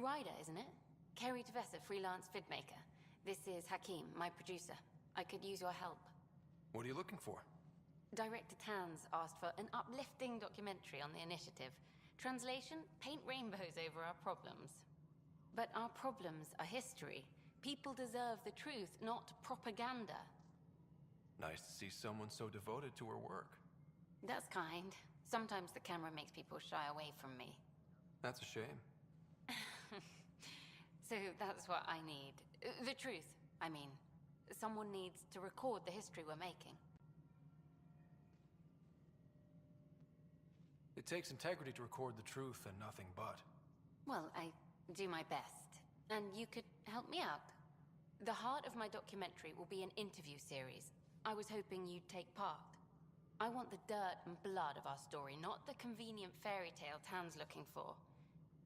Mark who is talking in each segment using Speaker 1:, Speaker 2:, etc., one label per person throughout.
Speaker 1: Ryder, isn't it? Kerry Tavessa, freelance vidmaker. This is Hakim, my producer. I could use your help.
Speaker 2: What are you looking for?
Speaker 1: Director Tanz asked for an uplifting documentary on the initiative. Translation, paint rainbows over our problems. But our problems are history. People deserve the truth, not propaganda.
Speaker 2: Nice to see someone so devoted to her work.
Speaker 1: That's kind. Sometimes the camera makes people shy away from me.
Speaker 2: That's a shame.
Speaker 1: So that's what I need. The truth, I mean. Someone needs to record the history we're making.
Speaker 2: It takes integrity to record the truth and nothing but.
Speaker 1: Well, I do my best. And you could help me out. The heart of my documentary will be an interview series. I was hoping you'd take part. I want the dirt and blood of our story, not the convenient fairy tale Tan's looking for.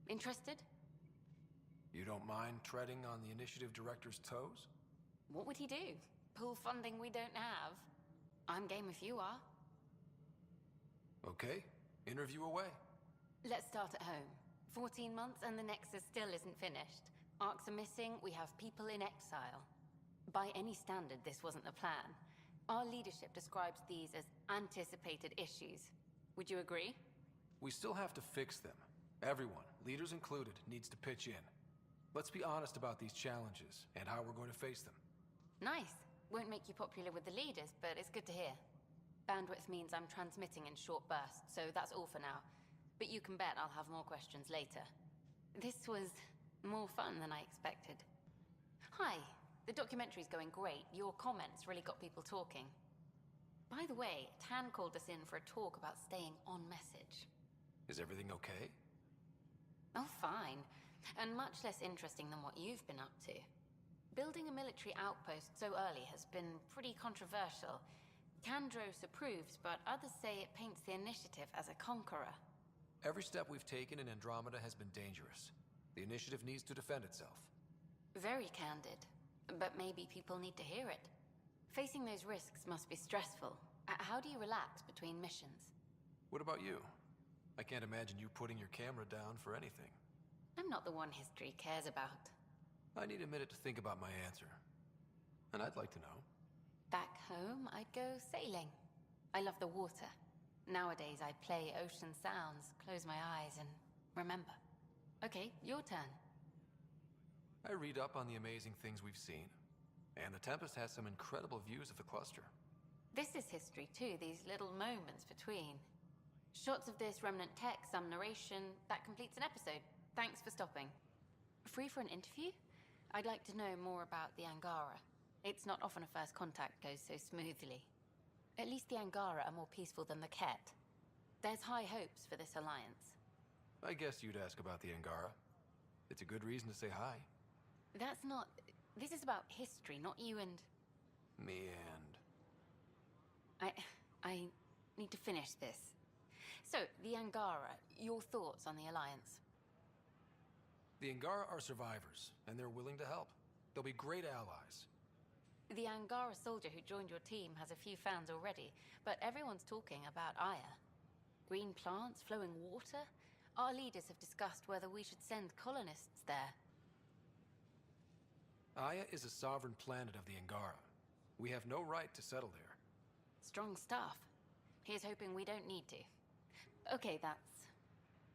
Speaker 1: Interested?
Speaker 2: You don't mind treading on the initiative director's toes?
Speaker 1: What would he do? Pull funding we don't have? I'm game if you are.
Speaker 2: Okay, interview away.
Speaker 1: Let's start at home. 14 months and the Nexus still isn't finished. Arcs are missing, we have people in exile. By any standard, this wasn't the plan. Our leadership describes these as anticipated issues. Would you agree?
Speaker 2: We still have to fix them. Everyone, leaders included, needs to pitch in. Let's be honest about these challenges and how we're going to face them.
Speaker 1: Nice. Won't make you popular with the leaders, but it's good to hear. Bandwidth means I'm transmitting in short bursts, so that's all for now. But you can bet I'll have more questions later. This was more fun than I expected. Hi. The documentary's going great. Your comments really got people talking. By the way, Tan called us in for a talk about staying on message.
Speaker 2: Is everything okay?
Speaker 1: Oh, fine. And much less interesting than what you've been up to. Building a military outpost so early has been pretty controversial. Kandros approves, but others say it paints the initiative as a conqueror.
Speaker 2: Every step we've taken in Andromeda has been dangerous. The initiative needs to defend itself.
Speaker 1: Very candid. But maybe people need to hear it. Facing those risks must be stressful. How do you relax between missions?
Speaker 2: What about you? I can't imagine you putting your camera down for anything.
Speaker 1: I'm not the one history cares about.
Speaker 2: I need a minute to think about my answer. And I'd like to know.
Speaker 1: Back home, I'd go sailing. I love the water. Nowadays, I play ocean sounds, close my eyes, and remember. Okay, your turn.
Speaker 2: I read up on the amazing things we've seen. And the Tempest has some incredible views of the cluster.
Speaker 1: This is history too, these little moments between. Shots of this remnant tech, some narration, that completes an episode. Thanks for stopping. Free for an interview? I'd like to know more about the Angara. It's not often a first contact goes so smoothly. At least the Angara are more peaceful than the Ket. There's high hopes for this alliance.
Speaker 2: I guess you'd ask about the Angara. It's a good reason to say hi.
Speaker 1: That's not... This is about history, not you and...
Speaker 2: Me and...
Speaker 1: I need to finish this. So, the Angara, your thoughts on the alliance?
Speaker 2: The Angara are survivors, and they're willing to help. They'll be great allies.
Speaker 1: The Angara soldier who joined your team has a few fans already, but everyone's talking about Aya. Green plants, flowing water? Our leaders have discussed whether we should send colonists there.
Speaker 2: Aya is a sovereign planet of the Angara. We have no right to settle there.
Speaker 1: Strong stuff. Here's hoping we don't need to. Okay, that's...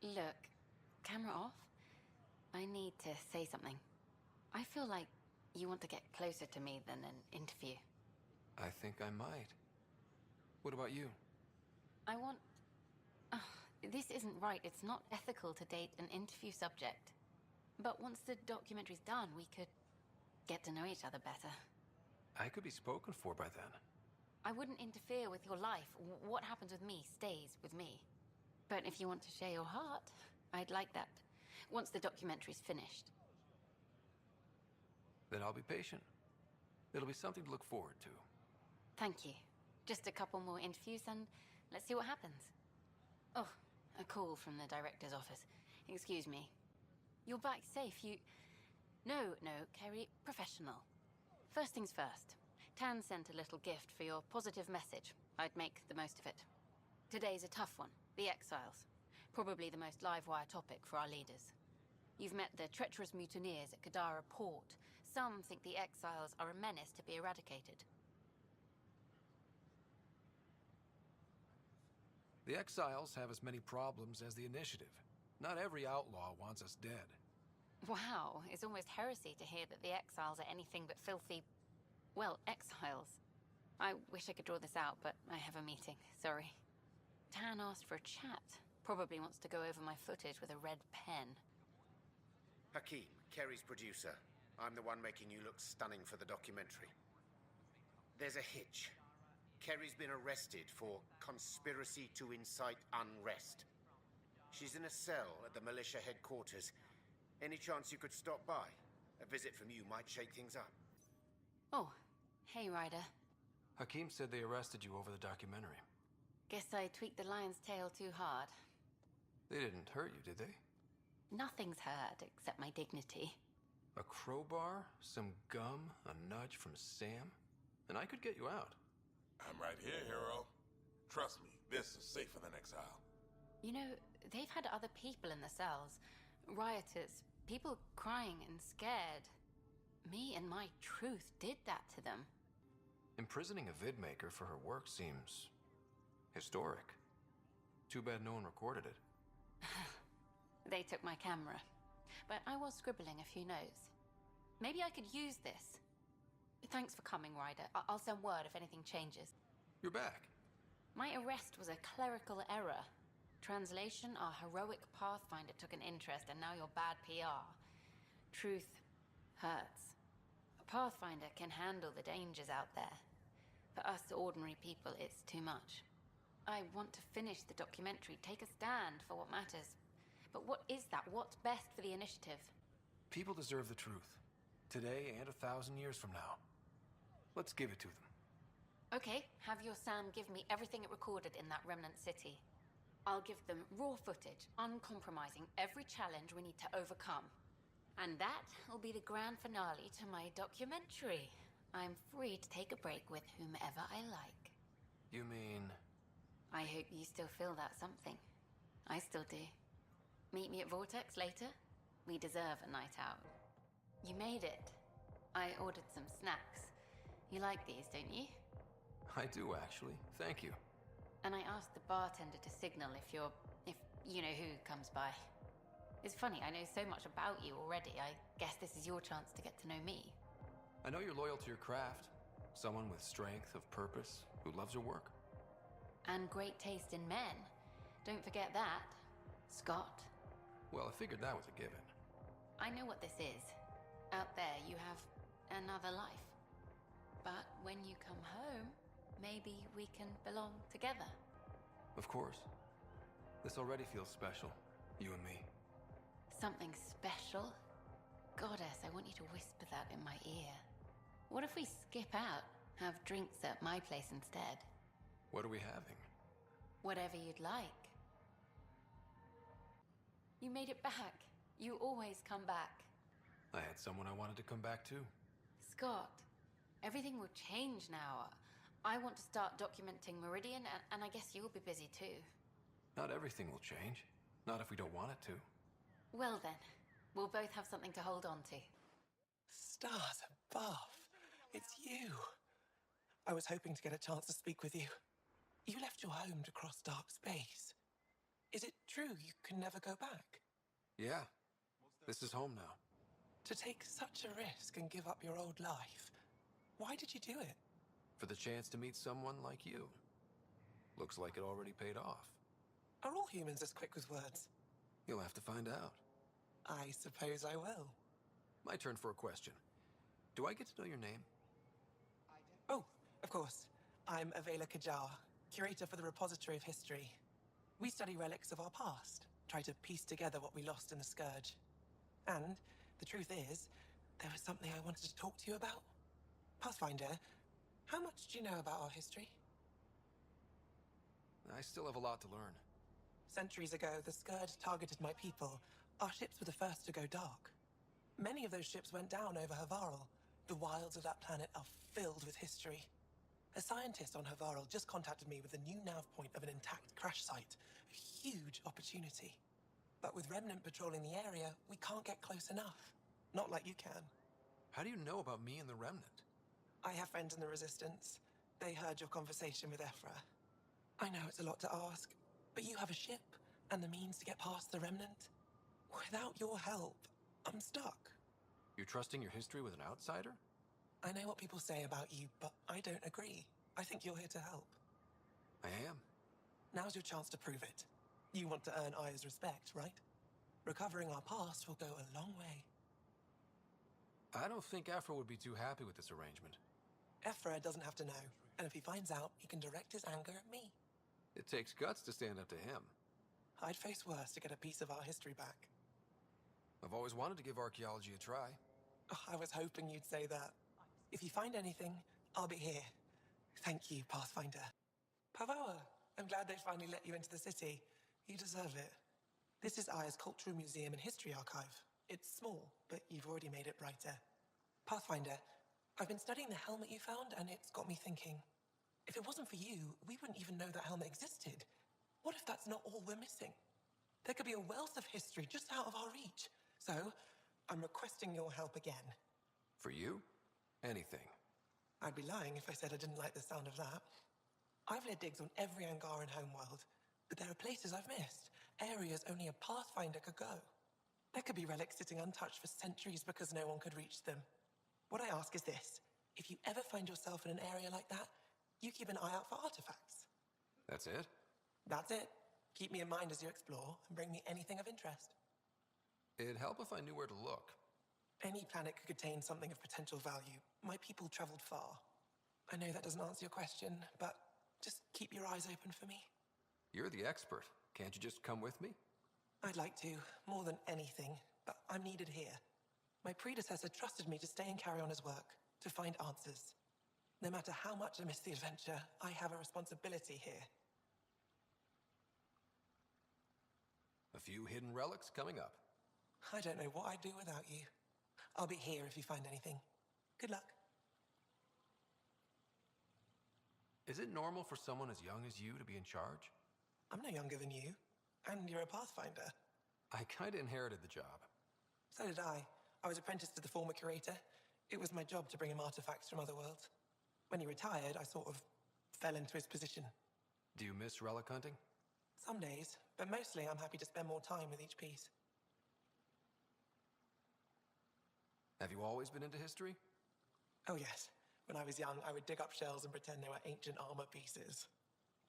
Speaker 1: Look, camera off. I need to say something. I feel like you want to get closer to me than an interview.
Speaker 2: I think I might. What about you?
Speaker 1: I want... this isn't right. It's not ethical to date an interview subject. But once the documentary's done, we could get to know each other better.
Speaker 2: I could be spoken for by then.
Speaker 1: I wouldn't interfere with your life. What happens with me stays with me. But if you want to share your heart, I'd like that. Once the documentary's finished.
Speaker 2: Then I'll be patient. It'll be something to look forward to.
Speaker 1: Thank you. Just a couple more interviews and let's see what happens. Oh, a call from the director's office. Excuse me. You're back safe, you... No, Kerry, professional. First things first. Tan sent a little gift for your positive message. I'd make the most of it. Today's a tough one. The exiles. Probably the most live-wire topic for our leaders. You've met the treacherous mutineers at Kadara Port. Some think the exiles are a menace to be eradicated.
Speaker 2: The exiles have as many problems as the initiative. Not every outlaw wants us dead.
Speaker 1: Wow, it's almost heresy to hear that the exiles are anything but filthy... well, exiles. I wish I could draw this out, but I have a meeting. Sorry. Tan asked for a chat. Probably wants to go over my footage with a red pen.
Speaker 3: Hakeem, Kerry's producer. I'm the one making you look stunning for the documentary. There's a hitch. Kerry's been arrested for conspiracy to incite unrest. She's in a cell at the militia headquarters. Any chance you could stop by? A visit from you might shake things up.
Speaker 1: Oh, hey, Ryder.
Speaker 2: Hakeem said they arrested you over the documentary.
Speaker 1: Guess I tweaked the lion's tail too hard.
Speaker 2: They didn't hurt you, did they?
Speaker 1: Nothing's hurt except my dignity.
Speaker 2: A crowbar, some gum, a nudge from Sam, and I could get you out.
Speaker 4: I'm right here, hero. Trust me, this is safer than exile.
Speaker 1: You know, they've had other people in the cells. Rioters, people crying and scared. Me and my truth did that to them.
Speaker 2: Imprisoning a vidmaker for her work seems... historic. Too bad no one recorded it.
Speaker 1: They took my camera. But I was scribbling a few notes. Maybe I could use this. Thanks for coming, Ryder. I'll send word if anything changes.
Speaker 2: You're back.
Speaker 1: My arrest was a clerical error. Translation, our heroic Pathfinder took an interest, and now you're bad PR. Truth hurts. A Pathfinder can handle the dangers out there. For us ordinary people, it's too much. I want to finish the documentary, take a stand for what matters. But what is that? What's best for the initiative?
Speaker 2: People deserve the truth. Today and 1,000 years from now. Let's give it to them.
Speaker 1: Okay, have your Sam give me everything it recorded in that remnant city. I'll give them raw footage, uncompromising every challenge we need to overcome. And that will be the grand finale to my documentary. I'm free to take a break with whomever I like.
Speaker 2: You mean...
Speaker 1: I hope you still feel that something. I still do. Meet me at Vortex later? We deserve a night out. You made it. I ordered some snacks. You like these, don't you?
Speaker 2: I do, actually. Thank you.
Speaker 1: And I asked the bartender to signal if you know who comes by. It's funny, I know so much about you already. I guess this is your chance to get to know me.
Speaker 2: I know you're loyal to your craft. Someone with strength, of purpose, who loves her work.
Speaker 1: And great taste in men. Don't forget that. Scott.
Speaker 2: Well, I figured that was a given.
Speaker 1: I know what this is. Out there, you have another life. But when you come home, maybe we can belong together.
Speaker 2: Of course. This already feels special, you and me.
Speaker 1: Something special? Goddess, I want you to whisper that in my ear. What if we skip out, have drinks at my place instead?
Speaker 2: What are we having?
Speaker 1: Whatever you'd like. You made it back. You always come back.
Speaker 2: I had someone I wanted to come back to.
Speaker 1: Scott, everything will change now. I want to start documenting Meridian, and I guess you'll be busy too.
Speaker 2: Not everything will change. Not if we don't want it to.
Speaker 1: Well then, we'll both have something to hold on to.
Speaker 5: Stars above. It's you. I was hoping to get a chance to speak with you. You left your home to cross dark space. Is it true you can never go back?
Speaker 2: Yeah. This is home now.
Speaker 5: To take such a risk and give up your old life, why did you do it?
Speaker 2: For the chance to meet someone like you. Looks like it already paid off.
Speaker 5: Are all humans as quick with words?
Speaker 2: You'll have to find out.
Speaker 5: I suppose I will.
Speaker 2: My turn for a question. Do I get to know your name?
Speaker 5: Oh, of course. I'm Avela Kajar, curator for the Repository of History. We study relics of our past, try to piece together what we lost in the Scourge. And the truth is, there was something I wanted to talk to you about. Pathfinder, how much do you know about our history?
Speaker 2: I still have a lot to learn.
Speaker 5: Centuries ago, the Scourge targeted my people. Our ships were the first to go dark. Many of those ships went down over Havarl. The wilds of that planet are filled with history. A scientist on Havarl just contacted me with a new nav point of an intact crash site. A huge opportunity. But with Remnant patrolling the area, we can't get close enough. Not like you can.
Speaker 2: How do you know about me and the Remnant?
Speaker 5: I have friends in the Resistance. They heard your conversation with Ephra. I know it's a lot to ask, but you have a ship and the means to get past the Remnant. Without your help, I'm stuck.
Speaker 2: You're trusting your history with an outsider?
Speaker 5: I know what people say about you, but I don't agree. I think you're here to help.
Speaker 2: I am.
Speaker 5: Now's your chance to prove it. You want to earn Aya's respect, right? Recovering our past will go a long way.
Speaker 2: I don't think Ephra would be too happy with this arrangement.
Speaker 5: Ephra doesn't have to know, and if he finds out, he can direct his anger at me.
Speaker 2: It takes guts to stand up to him.
Speaker 5: I'd face worse to get a piece of our history back.
Speaker 2: I've always wanted to give archaeology a try.
Speaker 5: Oh, I was hoping you'd say that. If you find anything, I'll be here. Thank you, Pathfinder. Pavoa, I'm glad they finally let you into the city. You deserve it. This is Aya's Cultural Museum and History Archive. It's small, but you've already made it brighter. Pathfinder, I've been studying the helmet you found, and it's got me thinking. If it wasn't for you, we wouldn't even know that helmet existed. What if that's not all we're missing? There could be a wealth of history just out of our reach. So, I'm requesting your help again.
Speaker 2: For you? Anything.
Speaker 5: I'd be lying if I said I didn't like the sound of that. I've led digs on every Angaran homeworld, but there are places I've missed, areas only a Pathfinder could go. There could be relics sitting untouched for centuries because no one could reach them. What I ask is this: if you ever find yourself in an area like that, you keep an eye out for artifacts.
Speaker 2: That's it?
Speaker 5: That's it. Keep me in mind as you explore, and bring me anything of interest.
Speaker 2: It'd help if I knew where to look.
Speaker 5: Any planet could contain something of potential value. My people traveled far. I know that doesn't answer your question, but just keep your eyes open for me.
Speaker 2: You're the expert. Can't you just come with me?
Speaker 5: I'd like to, more than anything, but I'm needed here. My predecessor trusted me to stay and carry on his work, to find answers. No matter how much I miss the adventure, I have a responsibility here.
Speaker 2: A few hidden relics coming up.
Speaker 5: I don't know what I'd do without you. I'll be here if you find anything. Good luck.
Speaker 2: Is it normal for someone as young as you to be in charge?
Speaker 5: I'm no younger than you, and you're a Pathfinder.
Speaker 2: I kinda inherited the job.
Speaker 5: So did I. I was apprenticed to the former curator. It was my job to bring him artifacts from other worlds. When he retired, I sort of fell into his position.
Speaker 2: Do you miss relic hunting?
Speaker 5: Some days, but mostly I'm happy to spend more time with each piece.
Speaker 2: Have you always been into history?
Speaker 5: Oh yes. When I was young, I would dig up shells and pretend they were ancient armor pieces.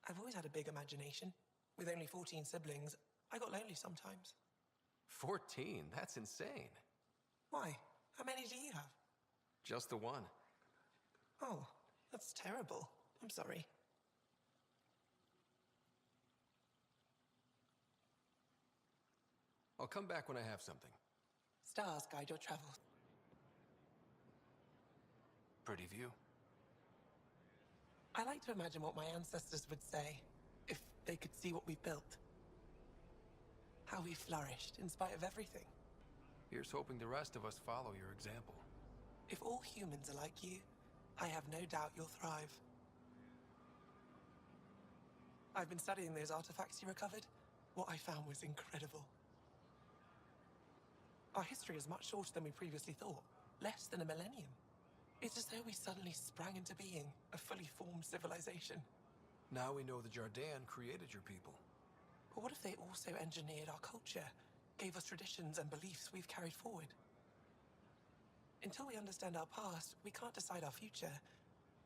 Speaker 5: I've always had a big imagination. With only 14 siblings, I got lonely sometimes.
Speaker 2: 14? That's insane.
Speaker 5: Why? How many do you have?
Speaker 2: Just the one.
Speaker 5: Oh, that's terrible. I'm sorry.
Speaker 2: I'll come back when I have something.
Speaker 5: Stars guide your travels.
Speaker 2: Pretty view.
Speaker 5: I like to imagine what my ancestors would say if they could see what we've built. How we flourished in spite of everything.
Speaker 2: Here's hoping the rest of us follow your example.
Speaker 5: If all humans are like you, I have no doubt you'll thrive. I've been studying those artifacts you recovered. What I found was incredible. Our history is much shorter than we previously thought. Less than a millennium. It's as though we suddenly sprang into being, a fully formed civilization.
Speaker 2: Now we know the Jardin created your people.
Speaker 5: But what if they also engineered our culture, gave us traditions and beliefs we've carried forward? Until we understand our past, we can't decide our future.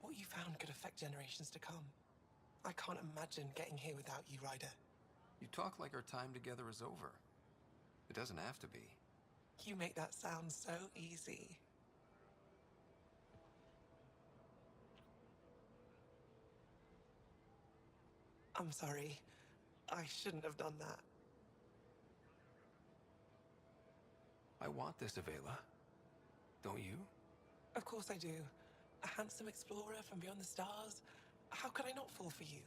Speaker 5: What you found could affect generations to come. I can't imagine getting here without you, Ryder.
Speaker 2: You talk like our time together is over. It doesn't have to be.
Speaker 5: You make that sound so easy. I'm sorry. I shouldn't have done that.
Speaker 2: I want this, Avela. Don't you?
Speaker 5: Of course I do. A handsome explorer from beyond the stars. How could I not fall for you?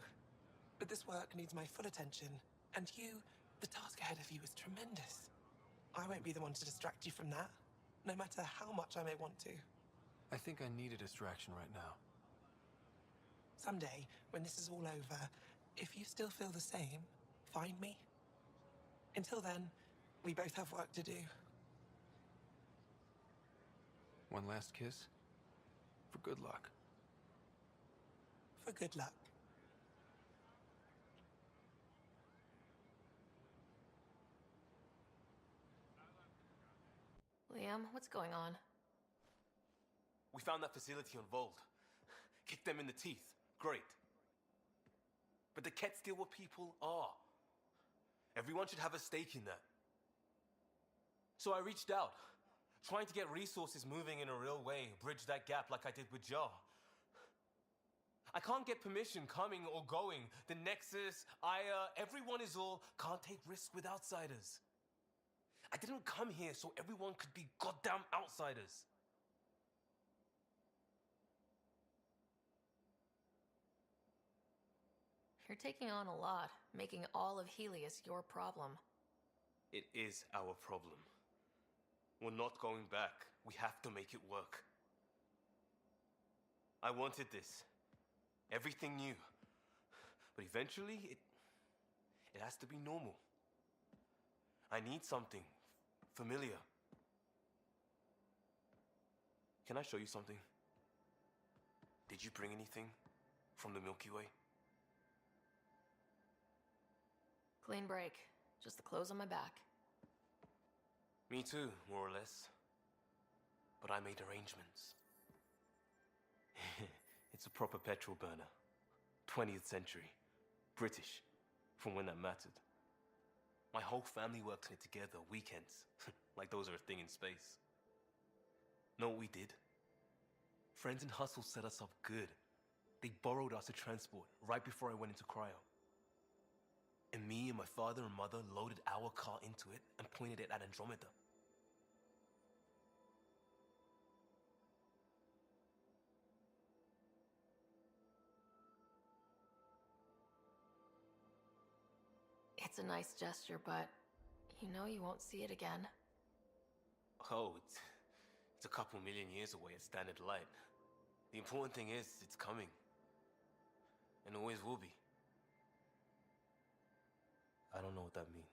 Speaker 5: But this work needs my full attention, and you, the task ahead of you is tremendous. I won't be the one to distract you from that, no matter how much I may want to.
Speaker 2: I think I need a distraction right now.
Speaker 5: Someday, when this is all over, if you still feel the same, find me. Until then, We both have work to do.
Speaker 2: One last kiss? For good luck.
Speaker 5: For good luck.
Speaker 6: Liam, what's going on?
Speaker 7: We found that facility on Vold. Kicked them in the teeth. Great. But they can't steal what people are. Everyone should have a stake in that. So I reached out, trying to get resources moving in a real way, bridge that gap like I did with Jar. I can't get permission coming or going. The Nexus, Aya, everyone is all can't take risks with outsiders. I didn't come here so everyone could be goddamn outsiders.
Speaker 6: You're taking on a lot, making all of Helios your problem.
Speaker 7: It is our problem. We're not going back. We have to make it work. I wanted this. Everything new. But eventually, it has to be normal. I need something familiar. Can I show you something? Did you bring anything from the Milky Way?
Speaker 6: Clean break. Just the clothes on my back.
Speaker 7: Me too, more or less. But I made arrangements. It's a proper petrol burner. 20th century. British. From when that mattered. My whole family works in it together, weekends. Like those are a thing in space. Know what we did? Friends in Hustle set us up good. They borrowed us to transport right before I went into cryo. And me and my father and mother loaded our car into it and pointed it at Andromeda.
Speaker 6: It's a nice gesture, but you know you won't see it again.
Speaker 7: Oh, it's a couple million years away at standard light. The important thing is, it's coming. And always will be. I don't know what that means.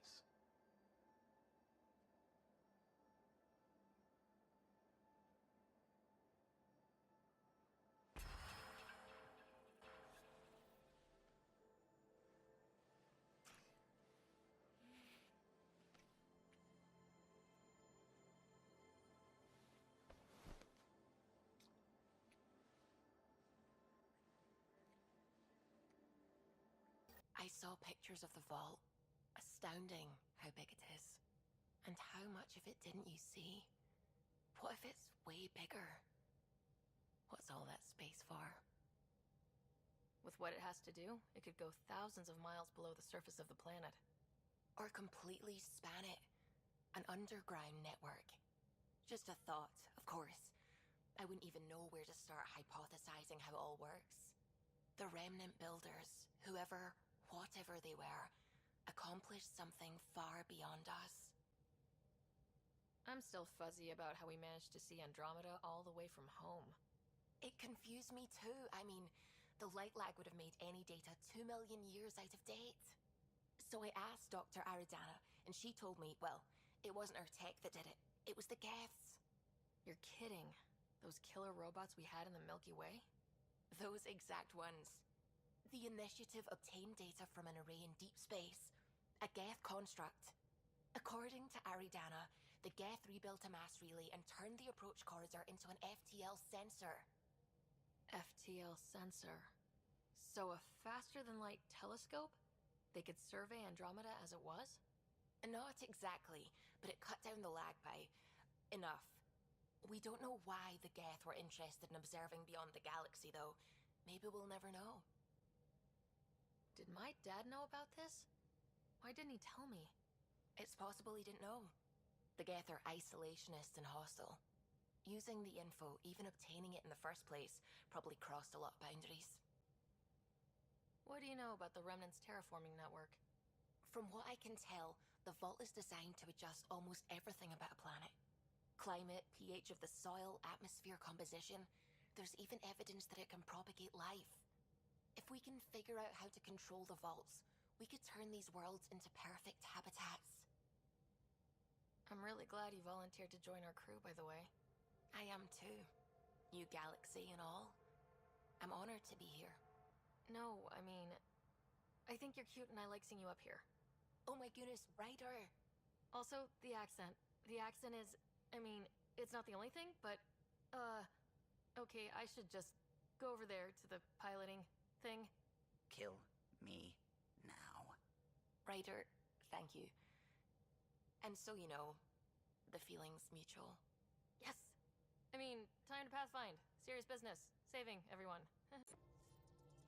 Speaker 6: I saw pictures of the vault. Astounding how big it is. And how much of it didn't you see? What if it's way bigger? What's all that space for? With what it has to do, it could go thousands of miles below the surface of the planet. Or completely span it. An underground network. Just a thought, of course. I wouldn't even know where to start hypothesizing how it all works. The remnant builders, whoever, whatever they were, accomplished something far beyond us. I'm still fuzzy about how we managed to see Andromeda all the way from home. It confused me too. I mean, the light lag would have made any data 2 million years out of date. So I asked Dr. Aridana, and she told me, well, it wasn't our tech that did it. It was the Geths. You're kidding. Those killer robots we had in the Milky Way? Those exact ones. The Initiative obtained data from an array in deep space. A Geth construct. According to Aridana, the Geth rebuilt a mass relay and turned the approach corridor into an FTL sensor. FTL sensor. So a faster-than-light telescope? They could survey Andromeda as it was? Not exactly, but it cut down the lag by enough. We don't know why the Geth were interested in observing beyond the galaxy, though. Maybe we'll never know. Did my dad know about this? Why didn't he tell me? It's possible he didn't know. The Geth are isolationist and hostile. Using the info, even obtaining it in the first place, probably crossed a lot of boundaries. What do you know about the Remnant's terraforming network? From what I can tell, the vault is designed to adjust almost everything about a planet. Climate, pH of the soil, atmosphere composition. There's even evidence that it can propagate life. If we can figure out how to control the vaults, we could turn these worlds into perfect habitats. I'm really glad you volunteered to join our crew, by the way.
Speaker 1: I am too. New galaxy and all. I'm honored to be here.
Speaker 6: No, I mean, I think you're cute and I like seeing you up here.
Speaker 1: Oh my goodness, Ryder!
Speaker 6: Also, the accent. The accent is, I mean, it's not the only thing, but, okay, I should just go over there to the piloting thing.
Speaker 8: Kill me now.
Speaker 1: Ryder, thank you. And so you know, the feeling's mutual.
Speaker 6: Yes! I mean, time to pass find. Serious business. Saving everyone.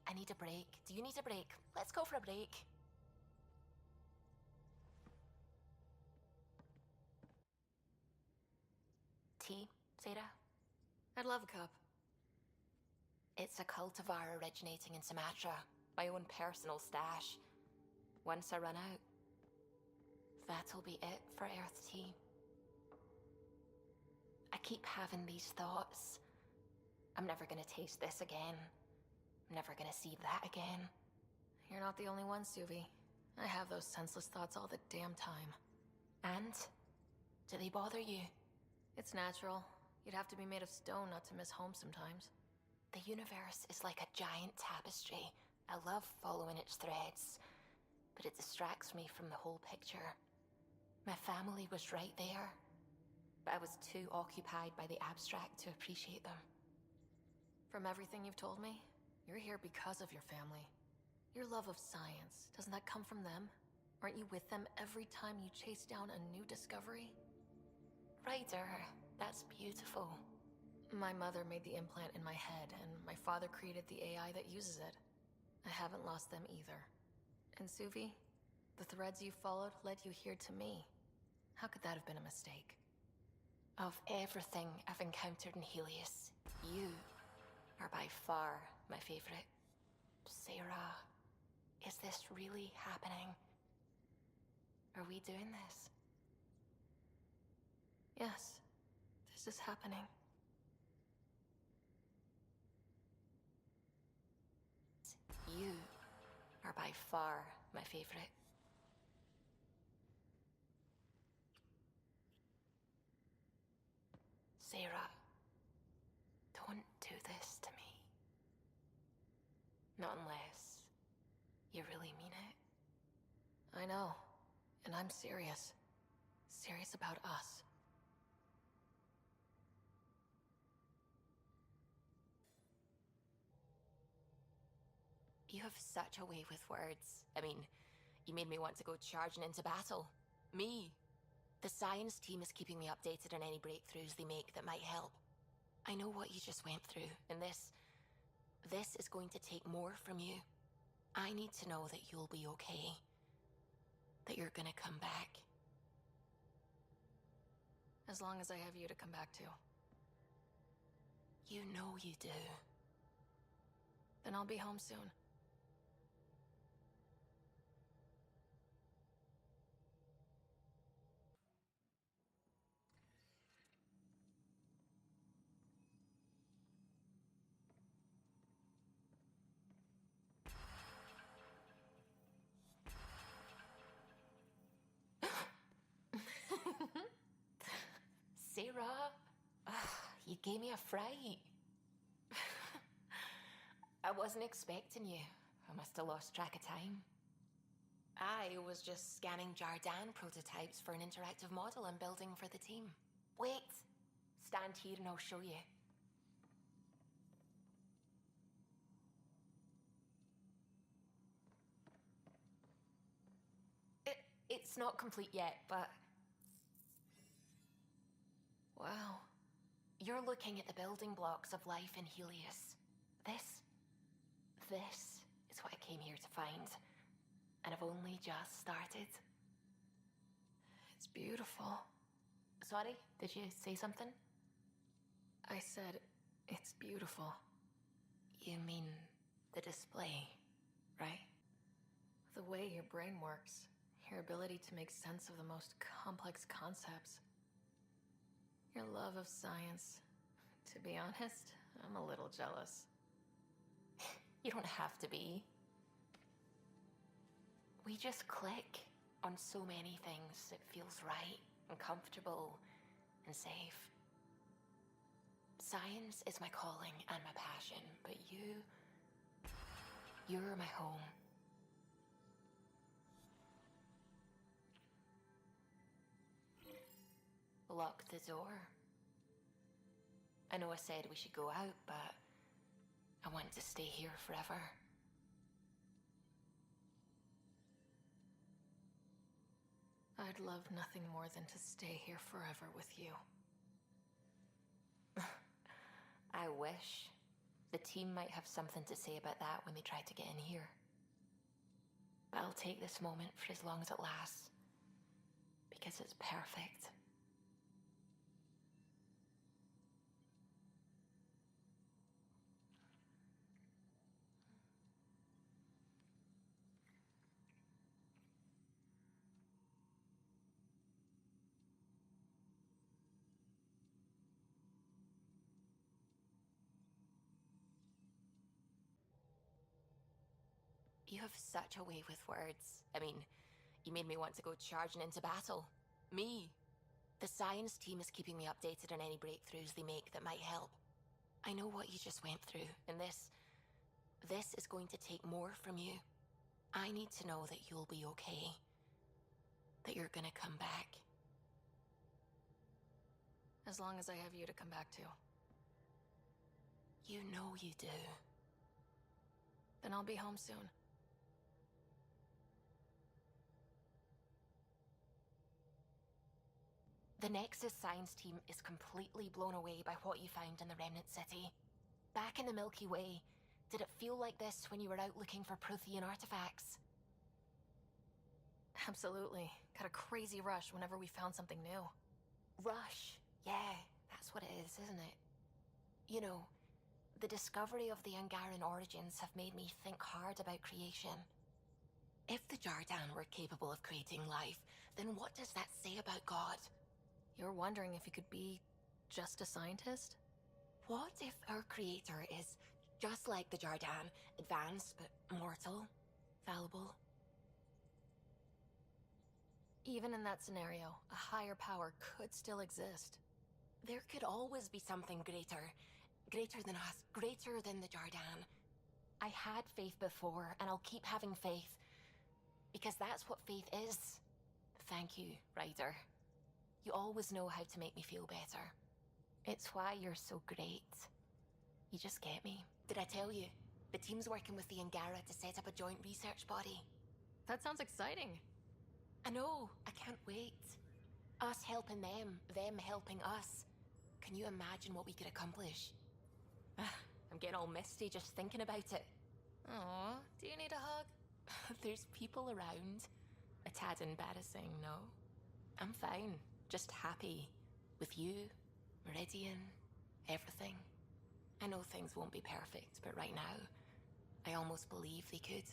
Speaker 1: I need a break. Do you need a break? Let's go for a break. Tea, Sarah?
Speaker 6: I'd love a cup.
Speaker 1: It's a cultivar originating in Sumatra. My own personal stash. Once I run out, that'll be it for Earth tea. I keep having these thoughts. I'm never gonna taste this again. I'm never gonna see that again.
Speaker 6: You're not the only one, Suvi. I have those senseless thoughts all the damn time.
Speaker 1: And? Do they bother you?
Speaker 6: It's natural. You'd have to be made of stone not to miss home sometimes.
Speaker 1: The universe is like a giant tapestry. I love following its threads, but it distracts me from the whole picture. My family was right there, but I was too occupied by the abstract to appreciate them.
Speaker 6: From everything you've told me, you're here because of your family. Your love of science, doesn't that come from them? Aren't you with them every time you chase down a new discovery?
Speaker 1: Ryder, that's beautiful.
Speaker 6: My mother made the implant in my head, and my father created the AI that uses it. I haven't lost them either. And Suvi, the threads you followed led you here to me. How could that have been a mistake?
Speaker 1: Of everything I've encountered in Helios, you are by far my favorite. Sarah, is this really happening? Are we doing this?
Speaker 6: Yes, this is happening.
Speaker 1: You are by far my favorite. Sarah, don't do this to me. Not unless you really mean it.
Speaker 6: I know, and I'm serious. Serious about us.
Speaker 1: You have such a way with words. I mean, you made me want to go charging into battle. Me. The science team is keeping me updated on any breakthroughs they make that might help. I know what you just went through, and this is going to take more from you. I need to know that you'll be okay. That you're gonna come back.
Speaker 6: As long as I have you to come back to.
Speaker 1: You know you do.
Speaker 6: Then I'll be home soon.
Speaker 1: Sarah, you gave me a fright. I wasn't expecting you. I must have lost track of time. I was just scanning Jardan prototypes for an interactive model I'm building for the team. Wait, stand here and I'll show you. It's not complete yet, but...
Speaker 6: Wow.
Speaker 1: You're looking at the building blocks of life in Helios. This is what I came here to find. And I've only just started.
Speaker 6: It's beautiful.
Speaker 1: Sorry, did you say something?
Speaker 6: I said, it's beautiful.
Speaker 1: You mean the display, right?
Speaker 6: The way your brain works. Your ability to make sense of the most complex concepts. Your love of science. To be honest, I'm a little jealous.
Speaker 1: You don't have to be. We just click on so many things, it feels right.
Speaker 6: and comfortable and safe. Science is my calling and my passion, but you're my home. Lock the door. I know I said we should go out, but I want to stay here forever. I'd love nothing more than to stay here forever with you. I wish. The team might have something to say about that when they try to get in here. But I'll take this moment for as long as it lasts, because it's perfect. You have such a way with words. I mean, you made me want to go charging into battle. Me. The science team is keeping me updated on any breakthroughs they make that might help. I know what you just went through, and this is going to take more from you. I need to know that you'll be okay. That you're gonna come back.
Speaker 9: As long as I have you to come back to.
Speaker 6: You know you do.
Speaker 9: Then I'll be home soon.
Speaker 6: The Nexus science team is completely blown away by what you found in the Remnant City. Back in the Milky Way, did it feel like this when you were out looking for Prothean artifacts?
Speaker 9: Absolutely. Got a crazy rush whenever we found something new.
Speaker 6: Rush. Yeah, that's what it is, isn't it? You know, the discovery of the Angaran origins have made me think hard about creation. If the Jardan were capable of creating life, then what does that say about God?
Speaker 9: You're wondering if he could be just a scientist?
Speaker 6: What if our creator is just like the Jardan, advanced but mortal, fallible?
Speaker 9: Even in that scenario, a higher power could still exist.
Speaker 6: There could always be something greater. Greater than us, greater than the Jardan. I had faith before, and I'll keep having faith. Because that's what faith is. Thank you, Ryder. You always know how to make me feel better. It's why you're so great. You just get me. Did I tell you? The team's working with the Angara to set up a joint research body.
Speaker 9: That sounds exciting.
Speaker 6: I know. I can't wait. Us helping them helping us. Can you imagine what we could accomplish? I'm getting all misty just thinking about it.
Speaker 9: Aw, do you need a hug?
Speaker 6: There's people around. A tad embarrassing, no? I'm fine. Just happy. With you, Meridian, everything. I know things won't be perfect, but right now, I almost believe they could.